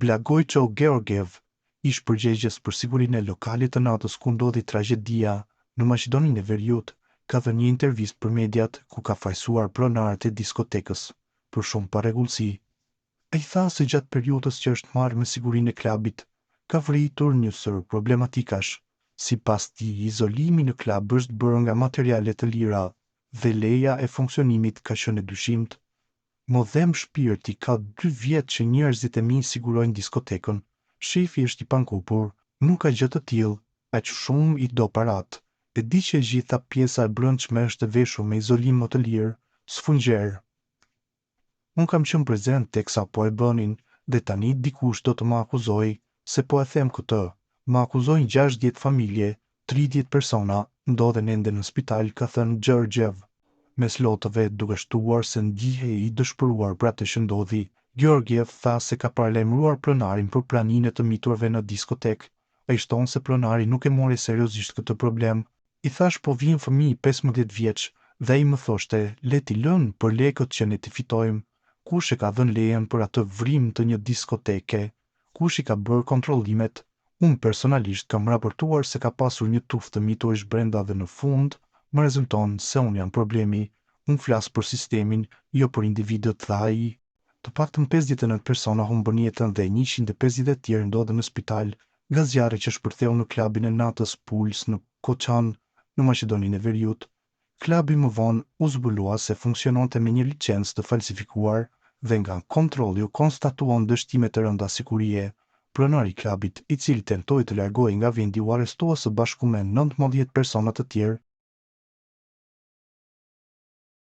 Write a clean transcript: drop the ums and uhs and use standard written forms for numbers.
Blagojko Georgiev, ish përgjegjës për sigurinë e lokalit të natës ku ndodhi tragjedia në Maqedoninë e Veriut, ka dhënë një intervistë për mediat ku ka fajsuar pronarët e diskotekës për shumë parregullsi. Ai tha se gjatë periudhës që është marrë me sigurinë e klubit, ka vritur një sër problematikash. Sipas tij, izolimi në klub është bërë nga materiale të lira dhe leja e funksionimit ka qenë e dyshimt. Modhem Shpirti ka 2 vjet që njerëzit e mi sigurojnë diskotekën. Shefi është i pankupur, nuk ka gjë të tillë, aq shumë i do parat. E di që gjitha pjesa e brendshme është e veshur me izolim më të lirë, sfungjer. Unë kam qenë prezent teksa po e bënin, dhe tani dikush do të më akuzoj se po e them këtë. Më akuzojnë 60 familje, 30 persona, ndodhen ende në spital, ka thënë Georgiev. Mes lotëve duke shtuar se ndjihej i dëshpëruar për atë që ndodhi, Georgiev tha se ka paralajmëruar pronarin për praninë e të miturve në diskotek. Ai shton se pronari nuk e mori seriozisht këtë problem. I thash po vijnë fëmijë 15 vjeç dhe ai më thoshte, le t'i lënë për lekët që ne t'i fitojmë. Kush e ka dhënë lejen për atë vrim të një diskoteke? Kush i ka bërë kontrollimet? Unë personalisht kam raportuar se ka pasur një tuftë të miturish brenda dhe në fund, më rezulton se unë jam problemi. Unë flas për sistemin, jo për individët, tha ai. Të paktën 59 persona humbën jetën dhe 150 tjerë ndodhen në spital nga zjarri që shpërtheu në klubin e natës Puls në Koçan, në Maqedoninë e Veriut. Klubi më vonë u zbulua se funksiononte me një licencë të falsifikuar dhe nga kontrolli u konstatuan dështime të rënda sigurie. Pronari i klubit, i cili tentoi të largohej nga vendi, u arrestua së bashku me 19 persona të tjerë